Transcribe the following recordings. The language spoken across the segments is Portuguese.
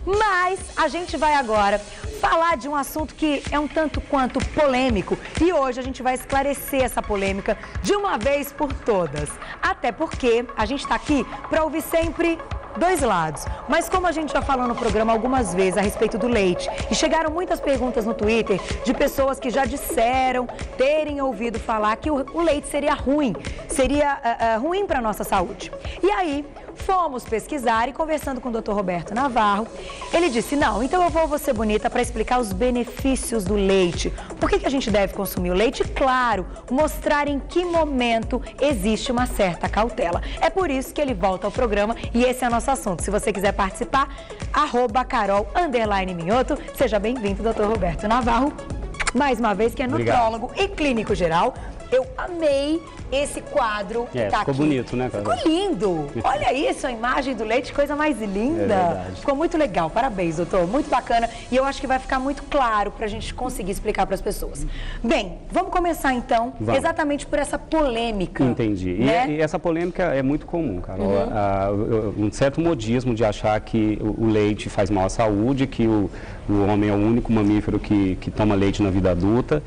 Mas a gente vai agora falar de um assunto que é um tanto quanto polêmico e hoje a gente vai esclarecer essa polêmica de uma vez por todas. Até porque a gente está aqui para ouvir sempre dois lados, mas como a gente já falou no programa algumas vezes a respeito do leite, e chegaram muitas perguntas no Twitter de pessoas que já disseram terem ouvido falar que o leite seria ruim para a nossa saúde. E aí, fomos pesquisar e conversando com o Dr. Roberto Navarro, ele disse, não, então eu vou ser bonita para explicar os benefícios do leite. Por que a gente deve consumir o leite? Claro, mostrar em que momento existe uma certa cautela. É por isso que ele volta ao programa e esse é o nosso assunto. Se você quiser participar, @Carol_Minhoto. Seja bem-vindo, Dr. Roberto Navarro. Mais uma vez, que é nutrólogo e clínico geral. Eu amei esse quadro que tá ficou aqui. Bonito, né, Carol? Ficou lindo. Olha isso, a imagem do leite, coisa mais linda. É verdade. Ficou muito legal. Parabéns, doutor. Muito bacana. E eu acho que vai ficar muito claro para a gente conseguir explicar para as pessoas. Bem, vamos começar então, exatamente por essa polêmica. Entendi. Né? E essa polêmica é muito comum, Carol. Um certo modismo de achar que o leite faz mal à saúde, que o homem é o único mamífero que toma leite na vida adulta.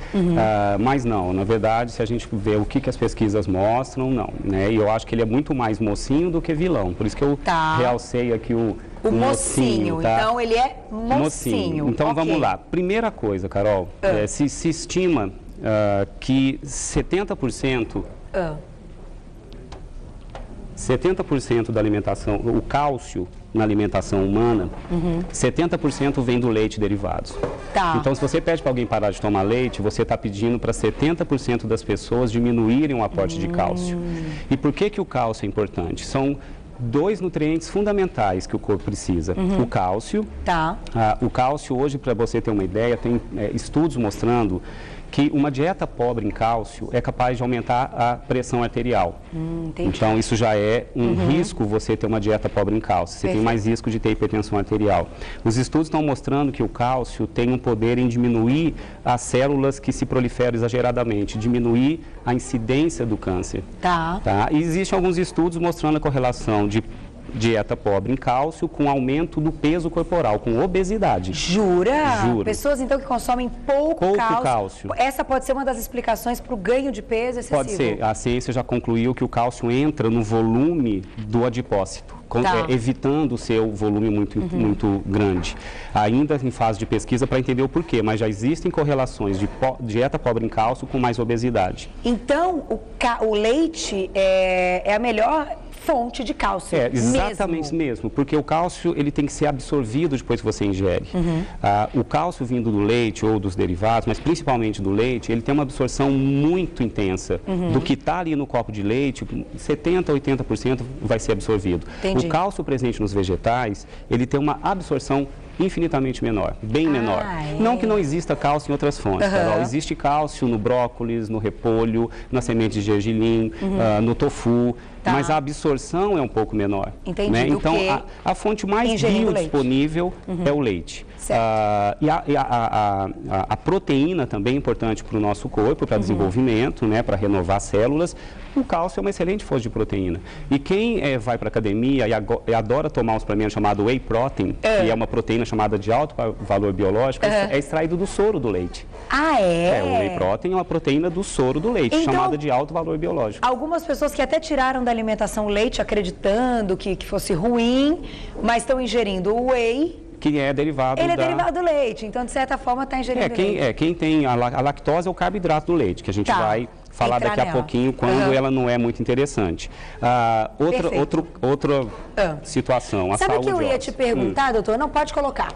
Mas não, na verdade, se a gente vê o que as pesquisas mostram, não, né? E eu acho que ele é muito mais mocinho do que vilão. Por isso que eu realcei aqui o mocinho, tá? Então ele é mocinho. Então vamos lá. Primeira coisa, Carol, se estima que 70% da alimentação, o cálcio na alimentação humana, 70% vem do leite e derivados. Tá. Então, se você pede para alguém parar de tomar leite, você está pedindo para 70% das pessoas diminuírem o aporte de cálcio. E por que o cálcio é importante? São dois nutrientes fundamentais que o corpo precisa. O cálcio. Tá. O cálcio, hoje, para você ter uma ideia, tem estudos mostrando que uma dieta pobre em cálcio é capaz de aumentar a pressão arterial. Então, isso já é um risco você ter uma dieta pobre em cálcio. Você tem mais risco de ter hipertensão arterial. Os estudos estão mostrando que o cálcio tem um poder em diminuir as células que se proliferam exageradamente, diminuir a incidência do câncer. Tá. E existem alguns estudos mostrando a correlação de dieta pobre em cálcio com aumento do peso corporal, com obesidade. Jura? Juro. Pessoas, então, que consomem pouco cálcio. Essa pode ser uma das explicações para o ganho de peso excessivo. Pode ser. A ciência já concluiu que o cálcio entra no volume do adipócito, evitando o seu volume muito grande. Ainda em fase de pesquisa para entender o porquê, mas já existem correlações de dieta pobre em cálcio com mais obesidade. Então, o leite é a melhor fonte de cálcio. Exatamente mesmo, porque o cálcio ele tem que ser absorvido depois que você ingere. O cálcio vindo do leite ou dos derivados, mas principalmente do leite, ele tem uma absorção muito intensa. Do que está ali no copo de leite, 70% a 80% vai ser absorvido. Entendi. O cálcio presente nos vegetais, ele tem uma absorção infinitamente menor, bem menor. Não que não exista cálcio em outras fontes, Carol. Existe cálcio no brócolis, no repolho, nas sementes de gergelim, no tofu, mas a absorção é um pouco menor. Entendi. Né? Então, a fonte mais biodisponível é o leite. E a proteína também é importante para o nosso corpo, para desenvolvimento, né, para renovar células. O cálcio é uma excelente fonte de proteína. E quem vai para a academia e adora tomar um suplemento chamado Whey Protein, que é uma proteína chamada de alto valor biológico, é extraído do soro do leite. O Whey Protein é uma proteína do soro do leite, então, chamada de alto valor biológico. Algumas pessoas que até tiraram da alimentação o leite, acreditando que fosse ruim, mas estão ingerindo o whey, que é derivado é derivado do leite, então de certa forma está ingerindo leite. Quem tem a lactose é o carboidrato do leite, que a gente vai falar daqui a pouquinho quando ela não é muito interessante. Outra situação, a saúde. Sabe o que eu ia te perguntar, doutor? Não, pode colocar.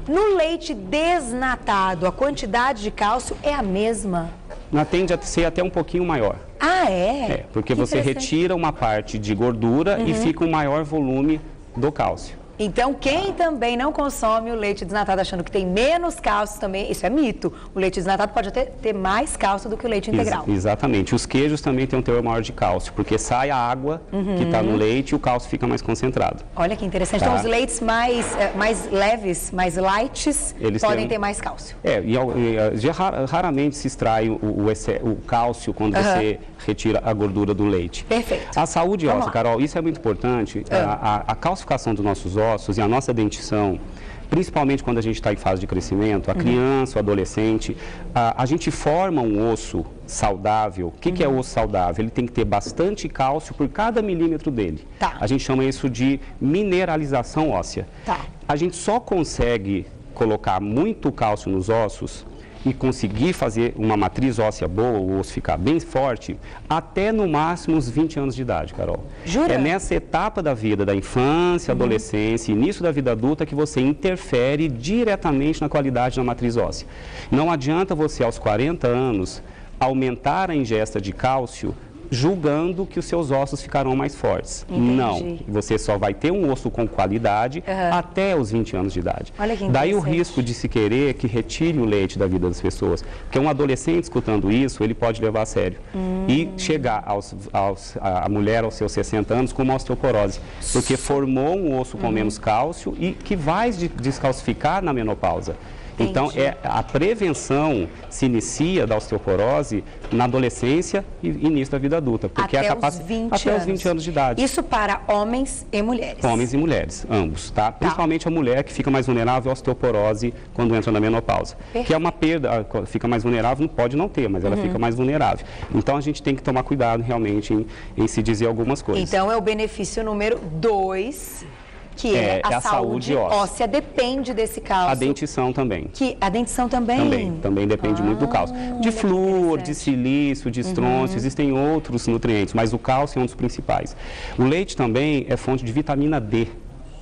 No leite desnatado, a quantidade de cálcio é a mesma? Tende a ser até um pouquinho maior. Porque você retira uma parte de gordura e fica um maior volume do cálcio. Então, quem também não consome o leite desnatado achando que tem menos cálcio também, isso é mito. O leite desnatado pode até ter mais cálcio do que o leite integral. Exatamente. Os queijos também têm um teor maior de cálcio, porque sai a água que está no leite e o cálcio fica mais concentrado. Olha que interessante. Então, os leites mais leves, mais lights, podem ter mais cálcio. Raramente se extrai o cálcio quando você retira a gordura do leite. Perfeito. A saúde óssea, Carol, isso é muito importante. A calcificação dos nossos ossos e a nossa dentição, principalmente quando a gente está em fase de crescimento, a criança, o adolescente, a gente forma um osso saudável. O que é osso saudável? Ele tem que ter bastante cálcio por cada milímetro dele. Tá. A gente chama isso de mineralização óssea. Tá. A gente só consegue colocar muito cálcio nos ossos e conseguir fazer uma matriz óssea boa, o osso ficar bem forte, até no máximo uns 20 anos de idade, Carol. Jura? É nessa etapa da vida, da infância, adolescência, início da vida adulta, que você interfere diretamente na qualidade da matriz óssea. Não adianta você, aos 40 anos, aumentar a ingesta de cálcio, julgando que os seus ossos ficarão mais fortes. Entendi. Não, você só vai ter um osso com qualidade até os 20 anos de idade. Olha que Daí o interessante. risco de se querer que retire o leite da vida das pessoas. Porque um adolescente escutando isso, ele pode levar a sério. E chegar a mulher aos seus 60 anos com uma osteoporose. Porque formou um osso com menos cálcio e que vai descalcificar na menopausa. Então, a prevenção se inicia da osteoporose na adolescência e início da vida adulta. Porque até os 20 anos de idade. Isso para homens e mulheres. Homens e mulheres, ambos, tá? Principalmente a mulher, que fica mais vulnerável à osteoporose quando entra na menopausa. Perfeito. Que é uma perda, fica mais vulnerável, pode não ter, mas ela fica mais vulnerável. Então, a gente tem que tomar cuidado realmente em se dizer algumas coisas. Então, é o benefício número 2... que é a saúde óssea. Depende desse cálcio. A dentição também. A dentição também? Também depende muito do cálcio. De flúor, de silício, de estrôncio, existem outros nutrientes, mas o cálcio é um dos principais. O leite também é fonte de vitamina D.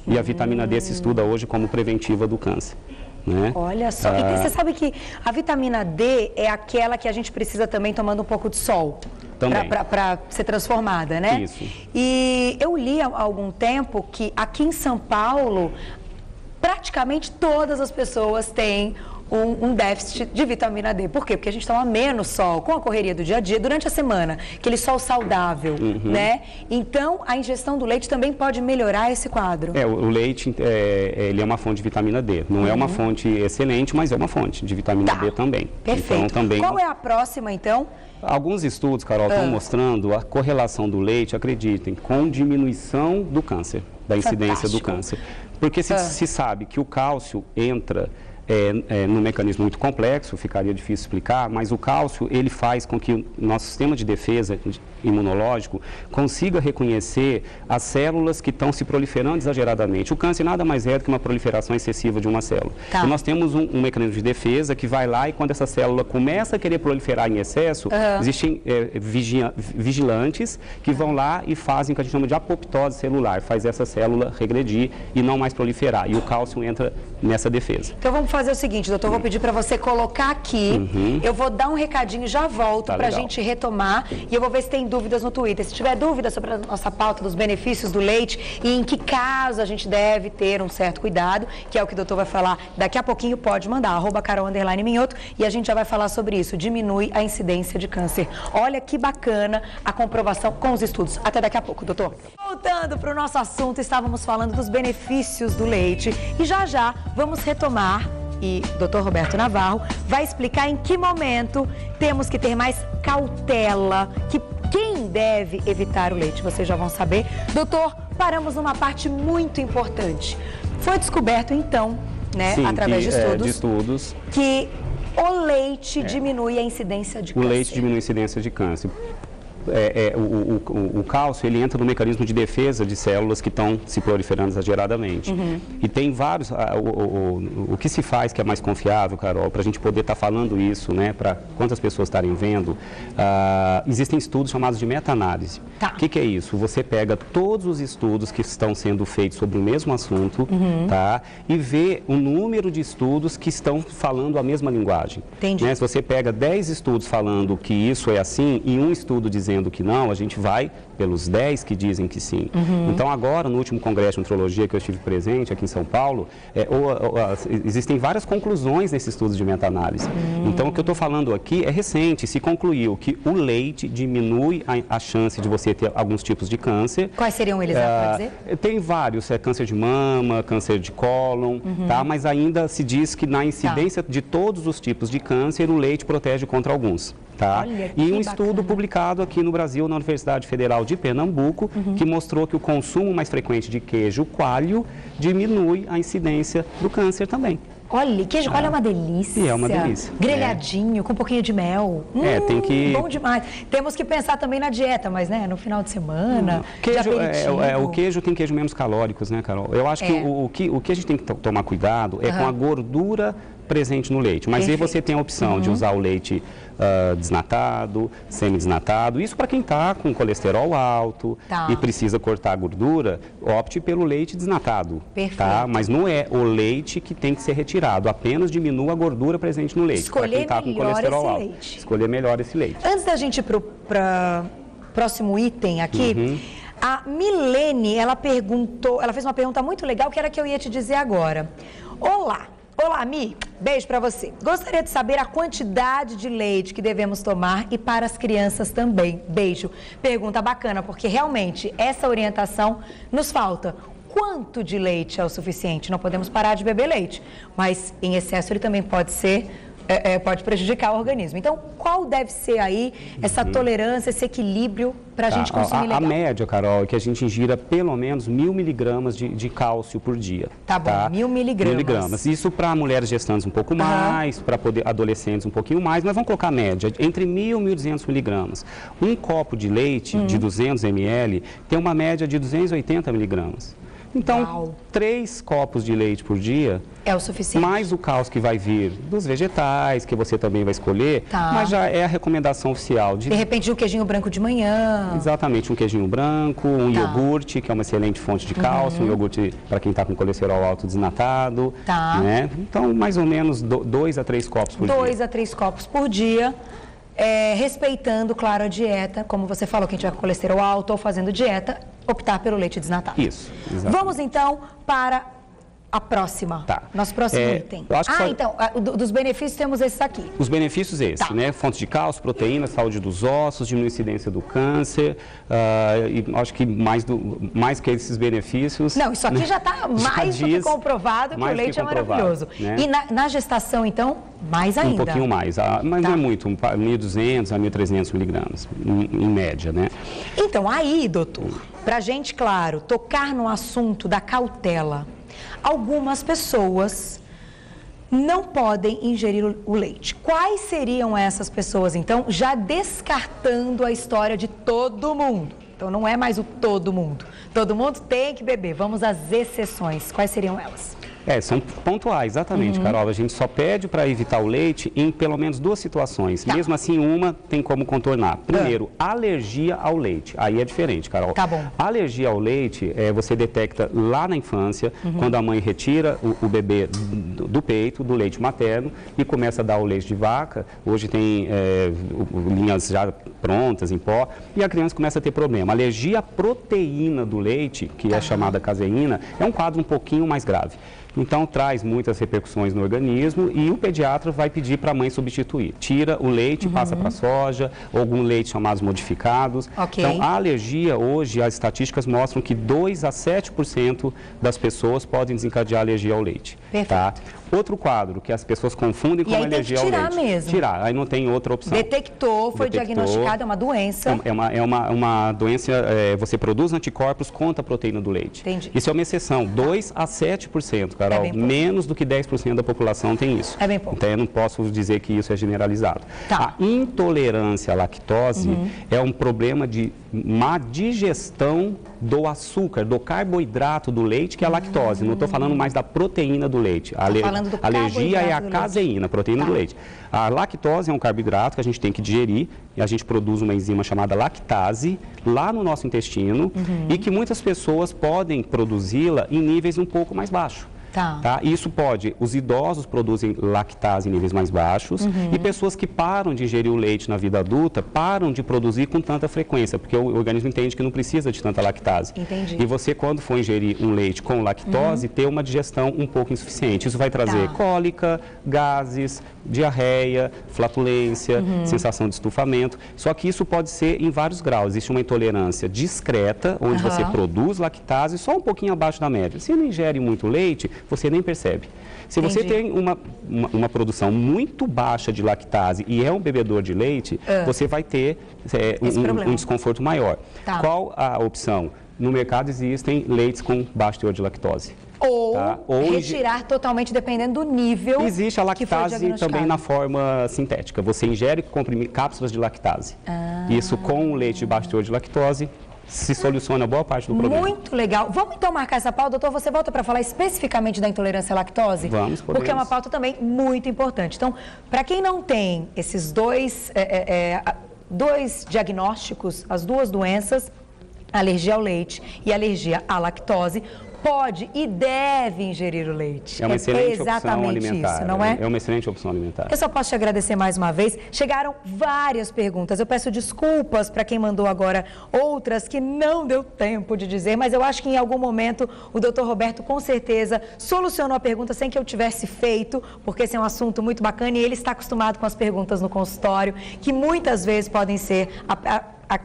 E a vitamina D se estuda hoje como preventiva do câncer. Né? Olha só, e você sabe que a vitamina D é aquela que a gente precisa também tomando um pouco de sol. Para ser transformada, né? Isso. E eu li há algum tempo que aqui em São Paulo, praticamente todas as pessoas têm um déficit de vitamina D. Por quê? Porque a gente toma menos sol com a correria do dia a dia durante a semana, aquele sol saudável, né? Então, a ingestão do leite também pode melhorar esse quadro. O leite, ele é uma fonte de vitamina D. Não é uma fonte excelente, mas é uma fonte de vitamina D também. Perfeito. Então, também... Qual é a próxima, então? Alguns estudos, Carol, estão mostrando a correlação do leite, acreditem, com diminuição do câncer, da incidência do câncer. Porque se sabe que o cálcio entra num mecanismo muito complexo, ficaria difícil explicar, mas o cálcio, ele faz com que o nosso sistema de defesa imunológico consiga reconhecer as células que estão se proliferando exageradamente. O câncer nada mais é do que uma proliferação excessiva de uma célula. E nós temos um mecanismo de defesa que vai lá e quando essa célula começa a querer proliferar em excesso, existem vigilantes que vão lá e fazem o que a gente chama de apoptose celular, faz essa célula regredir e não mais proliferar. E o cálcio entra nessa defesa. Então vamos fazer o seguinte, doutor, vou pedir para você colocar aqui, eu vou dar um recadinho e já volto para a gente retomar e eu vou ver se tem dúvidas no Twitter. Se tiver dúvida sobre a nossa pauta dos benefícios do leite e em que caso a gente deve ter um certo cuidado, que é o que o doutor vai falar daqui a pouquinho, pode mandar, @Carol_Minhoto, e a gente já vai falar sobre isso, diminui a incidência de câncer. Olha que bacana a comprovação com os estudos. Até daqui a pouco, doutor. Voltando para o nosso assunto, estávamos falando dos benefícios do leite e já vamos retomar. E o Dr. Roberto Navarro vai explicar em que momento temos que ter mais cautela, quem deve evitar o leite, vocês já vão saber. Doutor, paramos numa parte muito importante. Foi descoberto então, né, através de estudos, que o leite diminui a incidência de câncer. O leite diminui a incidência de câncer. O cálcio, ele entra no mecanismo de defesa de células que estão se proliferando exageradamente. E tem vários, o que se faz que é mais confiável, Carol, para a gente poder estar falando isso, né, para quantas pessoas estarem vendo, existem estudos chamados de meta-análise. O que é isso? Você pega todos os estudos que estão sendo feitos sobre o mesmo assunto, e vê o número de estudos que estão falando a mesma linguagem. Entendi. Né? Se você pega 10 estudos falando que isso é assim e um estudo dizendo que não, a gente vai pelos 10 que dizem que sim. Então, agora, no último congresso de nutrologia que eu estive presente aqui em São Paulo, existem várias conclusões nesses estudos de meta-análise. Então, o que eu estou falando aqui é recente, se concluiu que o leite diminui a chance de você ter alguns tipos de câncer. Quais seriam eles, pode dizer? Tem vários, câncer de mama, câncer de cólon, mas ainda se diz que na incidência de todos os tipos de câncer, o leite protege contra alguns. Tá? E um estudo publicado aqui no Brasil, na Universidade Federal de Pernambuco, que mostrou que o consumo mais frequente de queijo coalho diminui a incidência do câncer também. Olha, queijo coalho é uma delícia. E é uma delícia. Grelhadinho, com um pouquinho de mel. Tem que... Bom demais. Temos que pensar também na dieta, mas no final de semana, queijo, o queijo tem queijo menos calóricos, né, Carol? Eu acho que o que a gente tem que tomar cuidado é com a gordura presente no leite. Mas aí você tem a opção de usar o leite desnatado, semi-desnatado. Isso para quem está com colesterol alto e precisa cortar a gordura, opte pelo leite desnatado. Perfeito. Tá? Mas não é o leite que tem que ser retirado, apenas diminua a gordura presente no leite. Escolher quem tá com colesterol alto. Leite. Escolher melhor esse leite. Antes da gente ir para o próximo item aqui, a Milene, ela fez uma pergunta muito legal, que era que eu ia te dizer agora. Olá, Mi, beijo para você. Gostaria de saber a quantidade de leite que devemos tomar e para as crianças também. Beijo. Pergunta bacana, porque realmente essa orientação nos falta. Quanto de leite é o suficiente? Não podemos parar de beber leite, mas em excesso ele também pode pode prejudicar o organismo. Então, qual deve ser aí essa tolerância, esse equilíbrio para a gente consumir legal? A média, Carol, é que a gente ingira pelo menos 1.000 miligramas de cálcio por dia. Tá bom, 1.000 miligramas. 1.000 miligramas. Isso para mulheres gestantes um pouco mais, para adolescentes um pouquinho mais, mas vamos colocar a média, entre 1.000 e 1.200 miligramas. Um copo de leite de 200 ml tem uma média de 280 miligramas. Então, 3 copos de leite por dia é o suficiente. Mais o cálcio que vai vir dos vegetais, que você também vai escolher, mas já é a recomendação oficial. De repente, um queijinho branco de manhã. Exatamente, um queijinho branco, um iogurte, que é uma excelente fonte de cálcio, um iogurte para quem está com colesterol alto desnatado. Né? Então, mais ou menos 2 a 3 copos por dia. 2 a 3 copos por dia. Respeitando, claro, a dieta, como você falou, quem tiver com colesterol alto ou fazendo dieta, optar pelo leite desnatado. Isso, exatamente. Vamos então para a próxima. Nosso próximo item. Então, dos benefícios temos esses aqui. Os benefícios né? Fontes de cálcio, proteína, saúde dos ossos, diminui a incidência do câncer, e acho que mais que esses benefícios... Não, isso aqui já está mais do que comprovado que o leite é maravilhoso. Né? E na gestação, então, mais ainda. Um pouquinho mais, mas não é muito, 1.200 a 1.300 miligramas, em média, né? Então, aí, doutor, para a gente, claro, tocar no assunto da cautela, algumas pessoas não podem ingerir o leite. Quais seriam essas pessoas, então, já descartando a história de todo mundo? Então, não é mais o todo mundo. Todo mundo tem que beber. Vamos às exceções. Quais seriam elas? São pontuais, exatamente, Carol. A gente só pede para evitar o leite em pelo menos 2 situações. Mesmo assim, uma tem como contornar. Primeiro, alergia ao leite. Aí é diferente, Carol. Tá bom. Alergia ao leite, você detecta lá na infância, quando a mãe retira o bebê do peito, do leite materno, e começa a dar o leite de vaca. Hoje tem linhas já prontas, em pó, e a criança começa a ter problema. Alergia à proteína do leite, que é chamada caseína, é um quadro um pouquinho mais grave. Então, traz muitas repercussões no organismo e o pediatra vai pedir para a mãe substituir. Tira o leite, passa para soja, ou algum leite chamados modificados. Então, a alergia, hoje, as estatísticas mostram que 2 a 7% das pessoas podem desencadear alergia ao leite. Tá? Outro quadro que as pessoas confundem com alergia ao leite. Tirar mesmo. Tirar, aí não tem outra opção. Detectou, foi diagnosticado, é uma doença. É uma doença, você produz anticorpos contra a proteína do leite. Entendi. Isso é uma exceção, 2 a 7%, Carol. Menos do que 10% da população tem isso. É bem pouco. Então, eu não posso dizer que isso é generalizado. A intolerância à lactose é um problema de má digestão do açúcar, do carboidrato do leite, que é a lactose. Não estou falando mais da proteína do leite. A alergia é a caseína, a proteína do leite. A lactose é um carboidrato que a gente tem que digerir e a gente produz uma enzima chamada lactase lá no nosso intestino e que muitas pessoas podem produzi-la em níveis um pouco mais baixos. Isso pode, os idosos produzem lactase em níveis mais baixos e pessoas que param de ingerir o leite na vida adulta param de produzir com tanta frequência, porque o organismo entende que não precisa de tanta lactase. Entendi. E você, quando for ingerir um leite com lactose, ter uma digestão um pouco insuficiente. Isso vai trazer cólica, gases, diarreia, flatulência, sensação de estufamento. Só que isso pode ser em vários graus. Existe uma intolerância discreta, onde você produz lactase só um pouquinho abaixo da média. Se não ingere muito leite, você nem percebe. Se você tem uma produção muito baixa de lactase e é um bebedor de leite, você vai ter um desconforto maior. Tá. Qual a opção? No mercado existem leites com baixo teor de lactose. Ou retirar totalmente, dependendo do nível. Existe a lactase também na forma sintética. Você ingere cápsulas de lactase. Isso com o leite de baixo teor de lactose se soluciona boa parte do problema. Muito legal. Vamos então marcar essa pauta, doutor? Você volta para falar especificamente da intolerância à lactose? Vamos, podemos. Porque é uma pauta também muito importante. Então, para quem não tem esses dois diagnósticos, as duas doenças, alergia ao leite e alergia à lactose, pode e deve ingerir o leite. É uma excelente opção alimentar. Isso, não é? É uma excelente opção alimentar. Eu só posso te agradecer mais uma vez. Chegaram várias perguntas. Eu peço desculpas para quem mandou agora outras que não deu tempo de dizer, mas eu acho que em algum momento o doutor Roberto com certeza solucionou a pergunta sem que eu tivesse feito, porque esse é um assunto muito bacana e ele está acostumado com as perguntas no consultório, que muitas vezes podem ser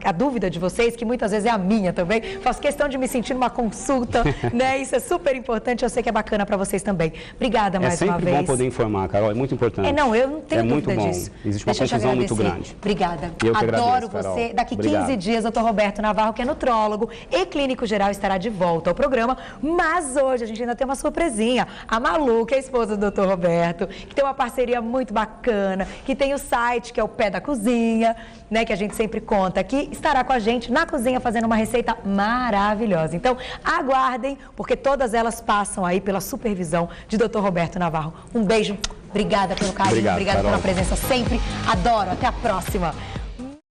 a dúvida de vocês, que muitas vezes é a minha também. Faço questão de me sentir numa consulta, né? Isso é super importante, eu sei que é bacana para vocês também. Obrigada mais uma vez. É sempre bom poder informar, Carol, é muito importante. Não, eu não tenho dúvida muito bom. disso. Existe uma confusão muito grande. Obrigada. Eu que Adoro agradeço, você. Carol. Daqui 15 dias, doutor Roberto Navarro, que é nutrólogo e clínico geral, estará de volta ao programa. Mas hoje a gente ainda tem uma surpresinha. A Malu, que é a esposa do doutor Roberto, que tem uma parceria muito bacana, que tem o site, que é o Pé da Cozinha, né? Que a gente sempre conta aqui, estará com a gente na cozinha fazendo uma receita maravilhosa. Então, aguardem, porque todas elas passam aí pela supervisão de Dr. Roberto Navarro. Um beijo, obrigada pelo carinho, obrigada pela presença sempre. Adoro, até a próxima.